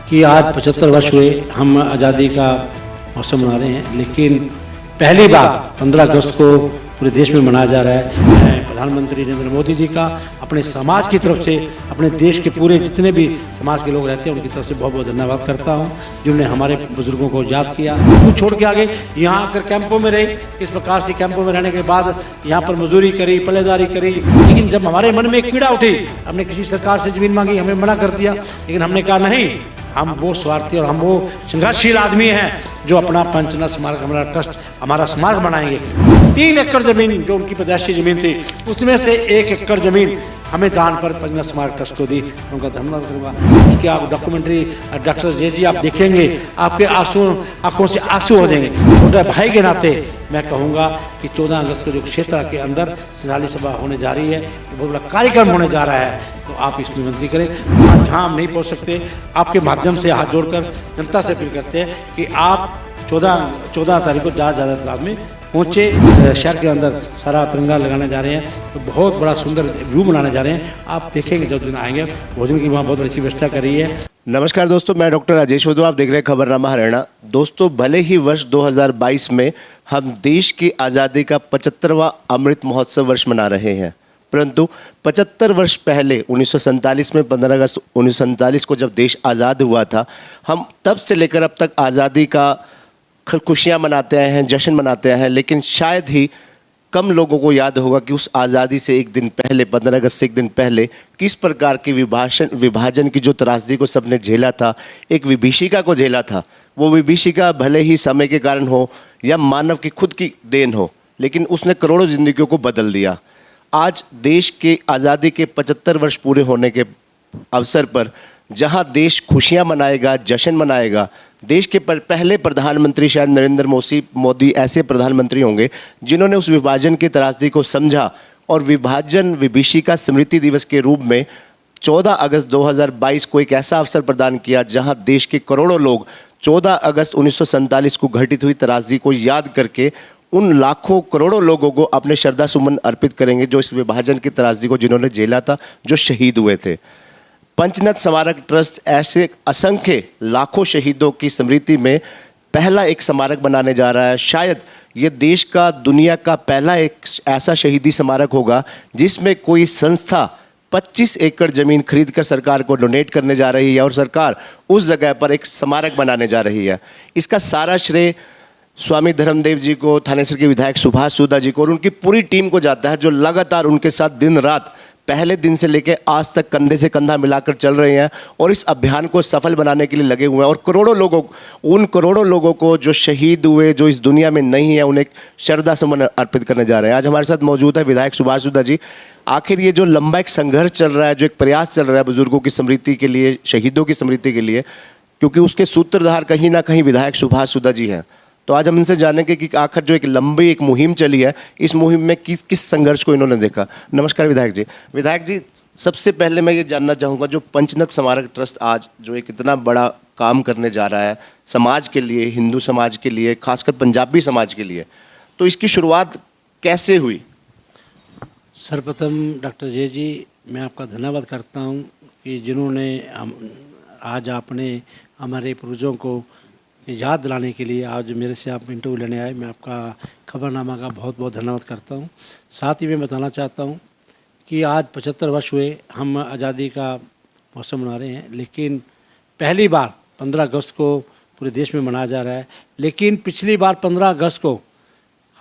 कि आज 75 वर्ष हुए हम आज़ादी का मौसम मना रहे हैं, लेकिन पहली बार 15 अगस्त को पूरे देश में मनाया जा रहा है। मैं प्रधानमंत्री नरेंद्र मोदी जी का अपने समाज की तरफ से, अपने देश के पूरे जितने भी समाज के लोग रहते हैं उनकी तरफ से बहुत बहुत धन्यवाद करता हूं, जिन्होंने हमारे बुजुर्गों को याद किया, कुछ छोड़ के आगे यहाँ आकर कैंपों में रहे। इस प्रकार से कैंपों में रहने के बाद यहाँ पर मजदूरी करी, पल्लेदारी करी, लेकिन जब हमारे मन में एक पीड़ा उठी, हमने किसी सरकार से जमीन मांगी, हमें मना कर दिया, लेकिन हमने कहा नहीं, हम वो स्वार्थी और हम वो संघर्षशील आदमी हैं जो अपना पंचनाथ स्मारक, हमारा ट्रस्ट, हमारा स्मारक बनाएंगे। 3 एकड़ जमीन जो उनकी पैदाइशी जमीन थी, उसमें से 1 एकड़ जमीन हमें दान पर पंचनाथ स्मारक ट्रस्ट को दी। उनका धन्यवाद करूँगा। इसके आप डॉक्यूमेंट्री डॉक्टर जी आप देखेंगे, आपके आंखों से आंसू हो जाएंगे। छोटे भाई के नाते मैं कहूँगा कि 14 अगस्त को जो क्षेत्र के अंदर श्रद्धांजलि सभा होने जा रही है, बहुत बड़ा कार्यक्रम होने जा रहा है, तो आप इसमें विनती करें। आज जहाँ हम नहीं पहुँच सकते, आपके माध्यम से हाथ जोड़कर जनता से अपील करते हैं कि आप 14 तारीख को ज़्यादा तादाद में पहुँचे। शहर के अंदर सारा तिरंगा लगाने जा रहे हैं, तो बहुत बड़ा सुंदर व्यू बनाने जा रहे हैं। आप देखेंगे जब दिन आएंगे, भोजन की वहाँ बहुत बड़ी व्यवस्था करी है। नमस्कार दोस्तों, मैं डॉक्टर राजेश वधू, आप देख रहे हैं खबरनामा हरियाणा। दोस्तों, भले ही वर्ष 2022 में हम देश की आज़ादी का 75वां अमृत महोत्सव वर्ष मना रहे हैं, परंतु 75 वर्ष पहले 1947 में 15 अगस्त 1947 को जब देश आज़ाद हुआ था, हम तब से लेकर अब तक आज़ादी का खुशियाँ मनाते आए हैं, जश्न मनाते आए हैं, लेकिन शायद ही कम लोगों को याद होगा कि उस आज़ादी से एक दिन पहले, 15 अगस्त से एक दिन पहले, किस प्रकार की विभाजन की जो त्रासदी को सबने झेला था, एक विभीषिका को झेला था। वो विभीषिका भले ही समय के कारण हो या मानव की खुद की देन हो, लेकिन उसने करोड़ों जिंदगियों को बदल दिया। आज देश के आज़ादी के 75 वर्ष पूरे होने के अवसर पर जहां देश खुशियां मनाएगा, जश्न मनाएगा, देश के पहले प्रधानमंत्री शायद नरेंद्र मोदी ऐसे प्रधानमंत्री होंगे जिन्होंने उस विभाजन की त्रासदी को समझा और विभाजन विभीषिका स्मृति दिवस के रूप में 14 अगस्त 2022 को एक ऐसा अवसर प्रदान किया जहां देश के करोड़ों लोग 14 अगस्त 1947 को घटित हुई त्रासदी को याद करके उन लाखों करोड़ों लोगों को अपने श्रद्धा सुमन अर्पित करेंगे जो इस विभाजन की त्रासदी को जिन्होंने झेला था, जो शहीद हुए थे। पंचनाथ स्मारक ट्रस्ट ऐसे असंख्य लाखों शहीदों की स्मृति में पहला एक स्मारक बनाने जा रहा है। शायद ये देश का, दुनिया का पहला एक ऐसा शहीदी स्मारक होगा जिसमें कोई संस्था 25 एकड़ ज़मीन खरीदकर सरकार को डोनेट करने जा रही है और सरकार उस जगह पर एक स्मारक बनाने जा रही है। इसका सारा श्रेय स्वामी धर्मदेव जी को, थानेसर के विधायक सुभाष सूदा जी को और उनकी पूरी टीम को जाता है, जो लगातार उनके साथ दिन रात पहले दिन से लेकर आज तक कंधे से कंधा मिलाकर चल रहे हैं और इस अभियान को सफल बनाने के लिए लगे हुए हैं। और उन करोड़ों लोगों को जो शहीद हुए, जो इस दुनिया में नहीं है, उन्हें श्रद्धा सुमन अर्पित करने जा रहे हैं। आज हमारे साथ मौजूद है विधायक सुभाष सूदा जी। आखिर ये जो लंबा एक संघर्ष चल रहा है, जो एक प्रयास चल रहा है बुजुर्गों की स्मृति के लिए, शहीदों की स्मृति के लिए, क्योंकि उसके सूत्रधार कहीं ना कहीं विधायक सुभाष सूदा जी हैं, तो आज हम इनसे जानेंगे कि आखिर जो एक लंबी एक मुहिम चली है, इस मुहिम में किस संघर्ष को इन्होंने देखा। नमस्कार विधायक जी। विधायक जी, सबसे पहले मैं ये जानना चाहूँगा, जो पंचनाथ स्मारक ट्रस्ट आज जो एक इतना बड़ा काम करने जा रहा है समाज के लिए, हिंदू समाज के लिए, खासकर पंजाबी समाज के लिए, तो इसकी शुरुआत कैसे हुई? सर्वप्रथम डॉक्टर जी, मैं आपका धन्यवाद करता हूँ कि जिन्होंने आज आपने हमारे पूर्वजों को याद दिलाने के लिए आज मेरे से आप इंटरव्यू लेने आए। मैं आपका खबरनामा का बहुत बहुत धन्यवाद करता हूं। साथ ही मैं बताना चाहता हूं कि आज 75 वर्ष हुए हम आज़ादी का मौसम मना रहे हैं, लेकिन पहली बार 15 अगस्त को पूरे देश में मनाया जा रहा है। लेकिन पिछली बार 15 अगस्त को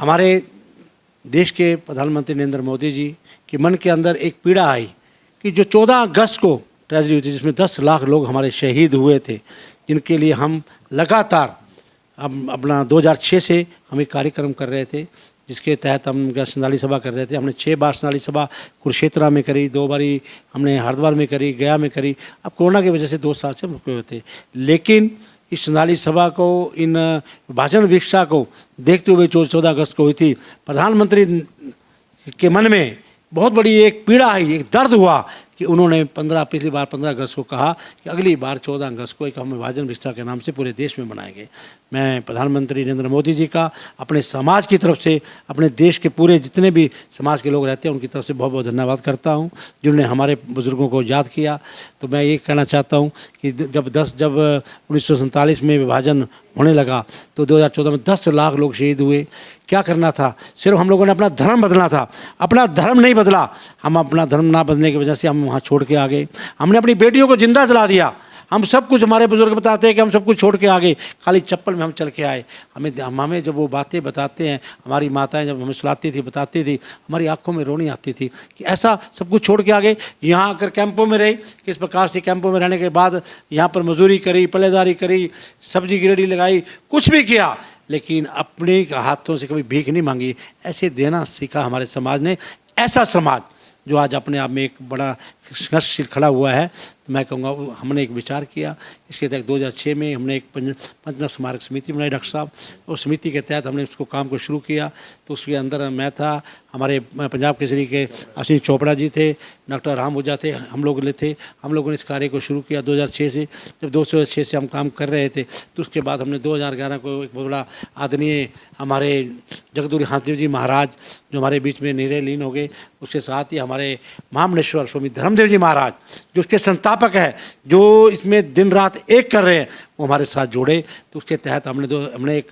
हमारे देश के प्रधानमंत्री नरेंद्र मोदी जी के मन के अंदर एक पीड़ा आई कि जो 14 अगस्त को ट्रेजेडी हुई थी, जिसमें 10 लाख लोग हमारे शहीद हुए थे, जिनके लिए हम लगातार अब अपना 2006 से हम एक कार्यक्रम कर रहे थे, जिसके तहत हम श्रद्धांजलि सभा कर रहे थे। हमने 6 बार श्रद्धांजलि सभा कुरुक्षेत्र में करी, 2 बारी हमने हरिद्वार में करी, गया में करी। अब कोरोना की वजह से 2 साल से हम रुके हुए थे, लेकिन इस श्रद्धांजलि सभा को, इन विभाजन विवक्षा को देखते हुए 14 अगस्त को हुई थी, प्रधानमंत्री के मन में बहुत बड़ी एक पीड़ा आई, एक दर्द हुआ कि उन्होंने पिछली बार 15 अगस्त को कहा कि अगली बार 14 अगस्त को एक हम विभाजन विस्तार के नाम से पूरे देश में मनाएंगे। मैं प्रधानमंत्री नरेंद्र मोदी जी का अपने समाज की तरफ से, अपने देश के पूरे जितने भी समाज के लोग रहते हैं उनकी तरफ से बहुत बहुत धन्यवाद करता हूं, जिन्होंने हमारे बुज़ुर्गों को याद किया। तो मैं ये कहना चाहता हूं कि जब 1947 में विभाजन होने लगा तो 2014 में 10 लाख लोग शहीद हुए। क्या करना था? सिर्फ हम लोगों ने अपना धर्म बदलना था। अपना धर्म नहीं बदला। हम अपना धर्म ना बदलने की वजह से हम वहाँ छोड़ के आ गए। हमने अपनी बेटियों को जिंदा जला दिया। हम सब कुछ, हमारे बुजुर्ग बताते हैं कि हम सब कुछ छोड़ के आ गए, खाली चप्पल में हम चल के आए। हमें जब वो बातें बताते हैं, हमारी माताएं जब हमें सुलाती थी, बताती थी, हमारी आंखों में रोनी आती थी कि ऐसा सब कुछ छोड़ के आ गए। यहाँ आकर कैंपों में रहे, किस प्रकार से कैंपों में रहने के बाद यहाँ पर मजदूरी करी, पल्लेदारी करी, सब्जी की रेडी लगाई, कुछ भी किया, लेकिन अपने हाथों से कभी भीख नहीं मांगी। ऐसे देना सीखा हमारे समाज ने। ऐसा समाज जो आज अपने आप में एक बड़ा संघर्षशील खड़ा हुआ है, तो मैं कहूँगा हमने एक विचार किया। इसके तहत 2006 में हमने एक पंचना स्मारक समिति बनाई डॉक्टर साहब। उस समिति के तहत हमने उसको काम को शुरू किया। तो उसके अंदर मैं था, हमारे पंजाब केसरी के अश्विनी चोपड़ा जी थे, डॉक्टर राम ओझा थे, हम लोग थे। हम लोगों ने इस कार्य को शुरू किया 2006 से। जब 2006 से हम काम कर रहे थे तो उसके बाद हमने 2011 को एक बहुत बड़ा आदरणीय हमारे जगदूरी हाथदेव जी महाराज जो हमारे बीच में लीन हो गए, उसके साथ ही हमारे महामंडलेश्वर स्वामी धर्मदेव जी महाराज जो उसके संस्थापक है, जो इसमें दिन रात एक कर रहे हैं, वो हमारे साथ जोड़े। तो उसके तहत हमने एक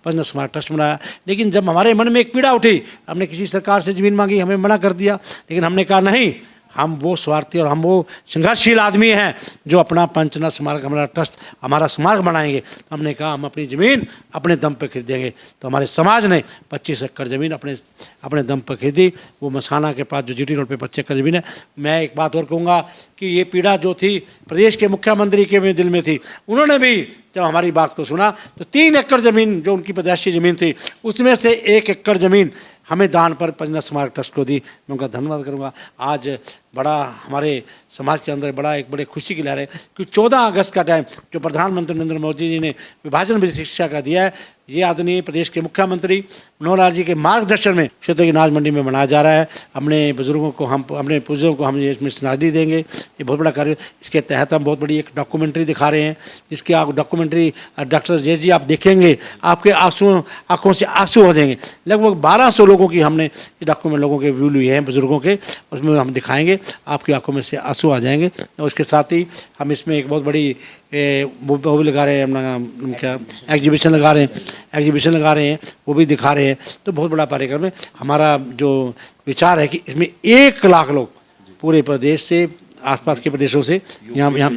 पंचना स्मारक ट्रस्ट बनाया। लेकिन जब हमारे मन में एक पीड़ा उठी, हमने किसी सरकार से ज़मीन मांगी, हमें मना कर दिया। लेकिन हमने कहा नहीं, हम वो स्वार्थी और हम वो संघर्षशील आदमी हैं जो अपना पंचना स्मारक, हमारा ट्रस्ट, हमारा स्मारक बनाएंगे। तो हमने कहा हम अपनी ज़मीन अपने दम पर खरीदेंगे। तो हमारे समाज ने 25 एकड़ ज़मीन अपने दम पर खरीदी। वो मसाना के पास जो जीटी रोड पे 25 एकड़ ज़मीन है। मैं एक बात और कहूँगा कि ये पीड़ा जो थी प्रदेश के मुख्यमंत्री के दिल में थी। उन्होंने भी जब हमारी बात को सुना तो 3 एकड़ ज़मीन जो उनकी पैदाइशी ज़मीन थी, उसमें से 1 एकड़ ज़मीन हमें दान पर पंचना स्मारक ट्रस्ट को दी। मैं उनका धन्यवाद करूँगा। आज बड़ा हमारे समाज के अंदर एक बड़े खुशी की लहर है कि 14 अगस्त का टाइम जो प्रधानमंत्री नरेंद्र मोदी जी ने विभाजन विधि शिक्षा का दिया है, ये आदरणीय प्रदेश के मुख्यमंत्री मनोहर लाल जी के मार्गदर्शन में क्षेत्र की अनाज मंडी में मनाया जा रहा है। अपने बुजुर्गों को अपने पूर्वजों को हम इसमें श्रद्धांजलि देंगे। ये बहुत बड़ा कार्य। इसके तहत हम बहुत बड़ी एक डॉक्यूमेंट्री दिखा रहे हैं, जिसके आप डॉक्यूमेंट्री डॉक्टर जय जी आप देखेंगे, आपके आंखों से आंसू हो जाएंगे। लगभग 1200 लोगों की हमने डॉक्यूमेंट लोगों के व्यू लिए हैं, बुजुर्गों के, उसमें हम दिखाएंगे, आपकी आंखों में से आंसू आ जाएंगे। और उसके साथ ही हम इसमें एक बहुत बड़ी वो भी लगा रहे हैं, अपना क्या एग्जीबिशन लगा रहे हैं, वो भी दिखा रहे हैं। तो बहुत बड़ा कार्यक्रम है। हमारा जो विचार है कि इसमें 1 लाख लोग पूरे प्रदेश से, आसपास के प्रदेशों से, यहाँ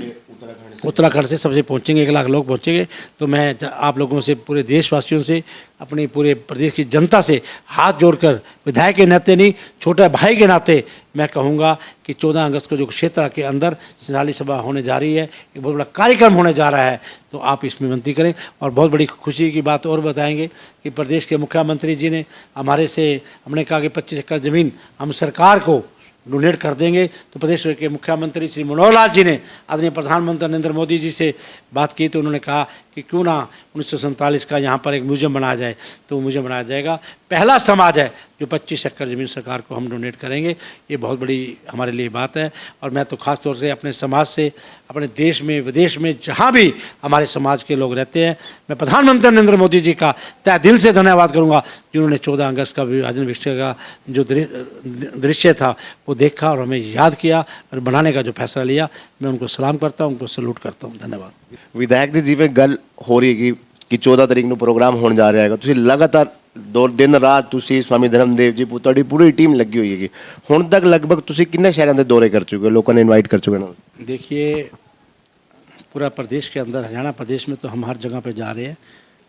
उत्तराखंड से सबसे पहुँचेंगे, 1 लाख लोग पहुँचेंगे। तो मैं आप लोगों से, पूरे देशवासियों से, अपने पूरे प्रदेश की जनता से हाथ जोड़कर, विधायक के नाते नहीं, छोटे भाई के नाते मैं कहूँगा कि 14 अगस्त को जो क्षेत्र के अंदर संधाली सभा होने जा रही है, एक बहुत बड़ा कार्यक्रम होने जा रहा है। तो आप इसमें विनती करें। और बहुत बड़ी खुशी की बात और बताएंगे कि प्रदेश के मुख्यमंत्री जी ने हमने कहा कि 25 एकड़ ज़मीन हम सरकार को डोनेट कर देंगे। तो प्रदेश के मुख्यमंत्री श्री मनोहर लाल जी ने आदरणीय प्रधानमंत्री नरेंद्र मोदी जी से बात की। तो उन्होंने कहा कि क्यों ना 1947 का यहाँ पर एक म्यूजियम बनाया जाए। तो वो म्यूजियम बनाया जाएगा। पहला समाज है जो 25 एकड़ ज़मीन सरकार को हम डोनेट करेंगे। ये बहुत बड़ी हमारे लिए बात है। और मैं तो ख़ास तौर से अपने समाज से, अपने देश में, विदेश में, जहाँ भी हमारे समाज के लोग रहते हैं, मैं प्रधानमंत्री नरेंद्र मोदी जी का तहे दिल से धन्यवाद करूँगा, जिन्होंने 14 अगस्त का विभाजन विषय का जो दृश्य था वो देखा और हमें याद किया और बनाने का जो फैसला लिया। मैं उनको सलाम करता हूँ, उनको सैल्यूट करता हूँ। धन्यवाद। विधायक जी, जिवें गल हो रही है कि 14 तारीख ਨੂੰ प्रोग्राम होने जा रहा है, ਤੁਸੀਂ लगातार 2 दिन रात ਤੁਸੀਂ स्वामी धर्मदेव जी ਤੁਹਾਡੀ पूरी टीम लगी हुई है। ਹੁਣ तक लगभग ਤੁਸੀਂ किन्ने शहरों के दौरे कर चुके हो, लोगों ने इनवाइट कर चुके हैं? देखिए, पूरा प्रदेश के अंदर, हरियाणा प्रदेश में तो हम हर जगह पे जा रहे हैं।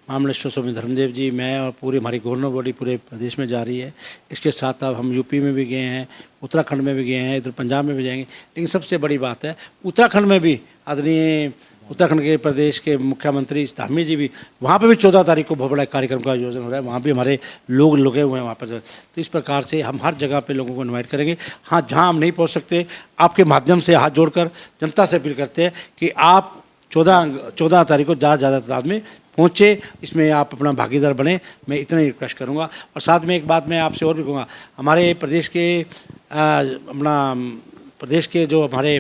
महामंडलेश्वर स्वामी धर्मदेव जी, मैं और पूरी हमारी गवर्नर बॉडी पूरे प्रदेश में जा रही है। इसके साथ अब हम यूपी में भी गए हैं, उत्तराखंड में भी गए हैं, इधर पंजाब में भी जाएंगे। लेकिन सबसे बड़ी बात है, उत्तराखंड में भी आदरणीय उत्तराखंड के प्रदेश के मुख्यमंत्री धामी जी भी, वहाँ पे भी 14 तारीख को बहुत बड़ा कार्यक्रम का आयोजन हो रहा है। वहाँ भी हमारे लोग लगे हुए हैं वहाँ पर। तो इस प्रकार से हम हर जगह पे लोगों को इनवाइट करेंगे। हाँ, जहाँ हम नहीं पहुँच सकते, आपके माध्यम से हाथ जोड़कर जनता से अपील करते हैं कि आप 14 तारीख को ज़्यादा तादाद में पहुँचे, इसमें आप अपना भागीदार बने। मैं इतना ही रिक्वेस्ट करूँगा। और साथ में एक बात मैं आपसे और भी कहूँगा, हमारे प्रदेश के अपना प्रदेश के जो हमारे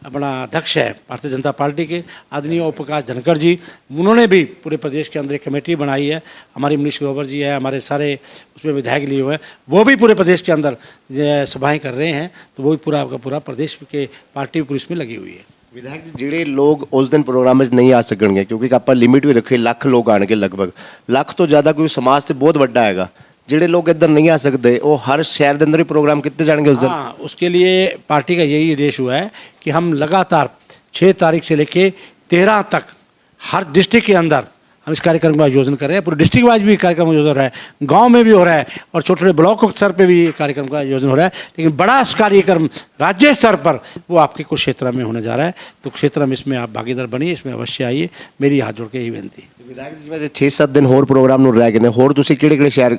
अपना अध्यक्ष है भारतीय जनता पार्टी के आदरणीय ओम प्रकाश धनखड़ जी, उन्होंने भी पूरे प्रदेश के अंदर एक कमेटी बनाई है। हमारी मनीष ग्रोवर जी है, हमारे सारे उसमें विधायक लिए हुए हैं, वो भी पूरे प्रदेश के अंदर सभाएं कर रहे हैं। तो वो भी पूरा का पूरा प्रदेश के पार्टी पूरी इसमें लगी हुई है। विधायक जी, ਜਿਹੜੇ ਲੋਕ ਉਸ ਦਿਨ ਪ੍ਰੋਗਰਾਮ ਵਿੱਚ ਨਹੀਂ ਆ ਸਕਣਗੇ ਕਿਉਂਕਿ ਆਪਾਂ ਲਿਮਿਟ ਵੀ ਰੱਖੀ ਲੱਖ ਲੋਕ ਆਣਗੇ, ਲਗਭਗ ਲੱਖ ਤੋਂ ਜ਼ਿਆਦਾ ਕੋਈ ਸਮਾਜ ਤੇ ਬਹੁਤ ਵੱਡਾ ਹੈਗਾ। ਜਿਹੜੇ ਲੋग इधर नहीं आ सकते वो हर शहर के अंदर ही प्रोग्राम कितने जाएंगे उस दिन? हाँ, उसके लिए पार्टी का यही उद्देश्य हुआ है कि हम लगातार 6 तारीख से लेके 13 तक हर डिस्ट्रिक्ट के अंदर हम इस कार्यक्रम का आयोजन कर रहे हैं। पूरे डिस्ट्रिक्ट वाइज भी कार्यक्रम आयोजन हो रहा है, गांव में भी हो रहा है और छोटे छोटे ब्लॉक स्तर पे भी कार्यक्रम का आयोजन हो रहा है। लेकिन बड़ा कार्यक्रम राज्य स्तर पर वो आपके कुछ क्षेत्र में होने जा रहा है। तो क्षेत्र में इसमें आप भागीदार बनिए, इसमें अवश्य आइए, मेरी हाथ जोड़ के यही विनती है। ਵਿਧਾਇਕ ਜੀ, ਵੈਸੇ 6-7 ਦਿਨ ਹੋਰ ਪ੍ਰੋਗਰਾਮ ਨੂੰ ਰਹਿ ਗਏ ਨੇ, ਹੋਰ ਤੁਸੀਂ ਕਿਹੜੇ-ਕਿਹੜੇ ਸ਼ਹਿਰ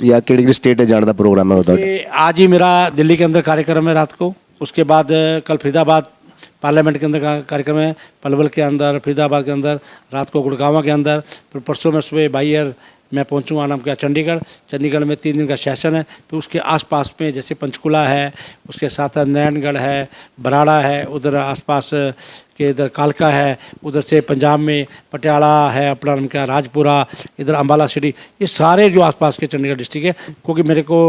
ਜਾਂ ਕਿਹੜੀ-ਕਿਹੜੀ ਸਟੇਟ ਹੈ ਜਾਣ ਦਾ ਪ੍ਰੋਗਰਾਮ ਹੈ ਤੁਹਾਡਾ? ये आज ही मेरा दिल्ली के अंदर कार्यक्रम है रात को, उसके बाद कल फरीदाबाद पार्लियामेंट के अंदर का कार्यक्रम है, पलवल के अंदर, फरीदाबाद के अंदर, रात को गुड़गांव के अंदर, फिर परसों में सुबह बाइयर मैं पहुंचूंगा नाम क्या चंडीगढ़। चंडीगढ़ में 3 दिन का सेशन है। फिर उसके आसपास में जैसे पंचकुला है, उसके साथ नारायणगढ़ है, बराड़ा है, उधर आसपास के इधर कालका है, उधर से पंजाब में पटियाला है, अपना नाम क्या राजपुरा, इधर अम्बाला सिटी, ये सारे जो आसपास के चंडीगढ़ डिस्ट्रिक्ट है। क्योंकि मेरे को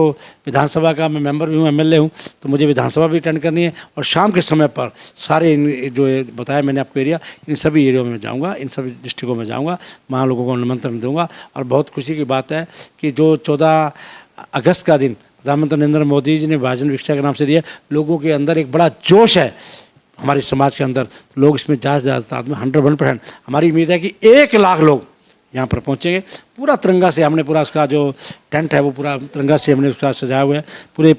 विधानसभा का मैं मेंबर भी हूँ, एमएलए हूँ, तो मुझे विधानसभा भी अटेंड करनी है और शाम के समय पर सारे जो बताया मैंने आपको एरिया, इन सभी एरियो में जाऊँगा, इन सभी डिस्ट्रिक्टों में जाऊँगा, वहाँ लोगों को निमंत्रण दूँगा। और बहुत खुशी की बात है कि जो 14 अगस्त का दिन प्रधानमंत्री नरेंद्र मोदी जी ने विभाजन वीक्षा के नाम से दिया, लोगों के अंदर एक बड़ा जोश है हमारे समाज के अंदर, लोग इसमें ज़्यादा से ज़्यादा में 101% हमारी उम्मीद है कि 1 लाख लोग यहाँ पर पहुँचेंगे। पूरा तिरंगा से हमने पूरा उसका जो टेंट है वो पूरा तिरंगा से हमने उसका सजाया हुआ है। पूरे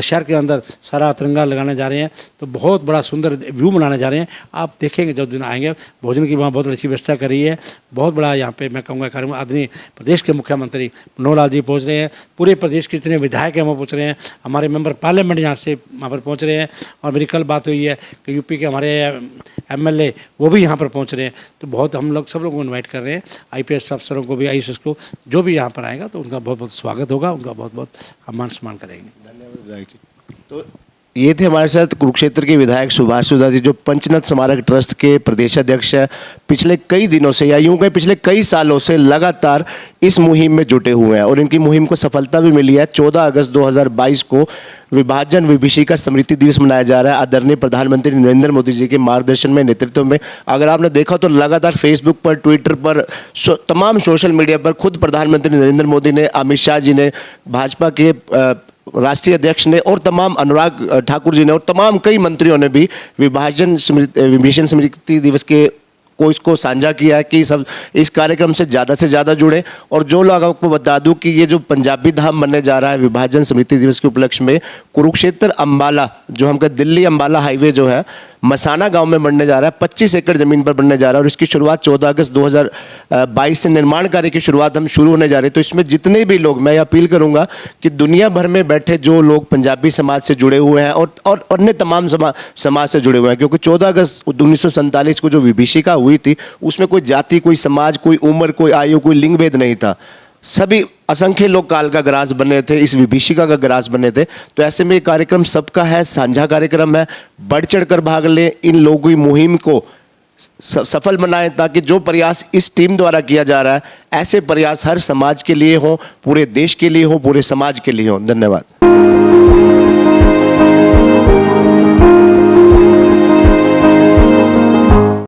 शहर के अंदर सारा तिरंगा लगाने जा रहे हैं, तो बहुत बड़ा सुंदर व्यू बनाने जा रहे हैं। आप देखेंगे जब दिन आएंगे, भोजन की वहाँ बहुत अच्छी व्यवस्था करी है। बहुत बड़ा यहाँ पे मैं कहूँगा कार्यक्रम, आदरणीय प्रदेश के मुख्यमंत्री मनोहर लाल जी पहुँच रहे हैं, पूरे प्रदेश के जितने विधायक हैं वो पहुँच रहे हैं, हमारे मेंबर पार्लियामेंट यहाँ से वहाँ पर पहुँच रहे हैं। और मेरी कल बात हुई है कि यूपी के हमारे एमएलए वो भी यहाँ पर पहुँच रहे हैं। तो बहुत हम लोग सब लोगों को इन्वाइट कर रहे हैं, IPS अफसरों को भी, IAS को, जो भी यहाँ पर आएगा तो उनका बहुत बहुत स्वागत होगा, उनका बहुत बहुत हम मान सम्मान करेंगे। धन्यवाद। तो ये थे हमारे साथ कुरुक्षेत्र के विधायक सुभाष सुधा जी, जो पंचनद स्मारक ट्रस्ट के प्रदेश अध्यक्ष है। पिछले कई दिनों से या यूं कहें पिछले कई सालों से लगातार इस मुहिम में जुटे हुए हैं और इनकी मुहिम को सफलता भी मिली है। 14 अगस्त 2022 को विभाजन विभीषिका स्मृति दिवस मनाया जा रहा है आदरणीय प्रधानमंत्री नरेंद्र मोदी जी के मार्गदर्शन में, नेतृत्व में। अगर आपने देखा तो लगातार फेसबुक पर, ट्विटर पर, तमाम सोशल मीडिया पर खुद प्रधानमंत्री नरेंद्र मोदी ने, अमित शाह जी ने, भाजपा के राष्ट्रीय अध्यक्ष ने और तमाम अनुराग ठाकुर जी ने और तमाम कई मंत्रियों ने भी विभाजन स्मृति दिवस के को इसको साझा किया है कि सब इस कार्यक्रम से ज़्यादा जुड़े। और जो लोग आपको बता दूं कि ये जो पंजाबी धाम बनने जा रहा है विभाजन स्मृति दिवस के उपलक्ष्य में, कुरुक्षेत्र अम्बाला, जो हम कहते दिल्ली अम्बाला हाईवे जो है मसाना गांव में बनने जा रहा है, 25 एकड़ ज़मीन पर बनने जा रहा है। और इसकी शुरुआत 14 अगस्त 2022 से निर्माण कार्य की शुरुआत हम शुरू होने जा रहे हैं। तो इसमें जितने भी लोग, मैं अपील करूंगा कि दुनिया भर में बैठे जो लोग पंजाबी समाज से जुड़े हुए हैं और अन्य तमाम समाज से जुड़े हुए हैं, क्योंकि 14 अगस्त 1947 को जो विभीषिका हुई थी उसमें कोई जाति, कोई समाज, कोई उम्र, कोई आयु, कोई लिंग भेद नहीं था। सभी असंख्य लोग काल का ग्रास बने थे, इस विभीषिका का ग्रास बने थे। तो ऐसे में ये कार्यक्रम सबका है, साझा कार्यक्रम है, बढ़ चढ़ कर भाग लें, इन लोगों की मुहिम को सफल बनाएं, ताकि जो प्रयास इस टीम द्वारा किया जा रहा है ऐसे प्रयास हर समाज के लिए हो, पूरे देश के लिए हो, पूरे समाज के लिए हो। धन्यवाद।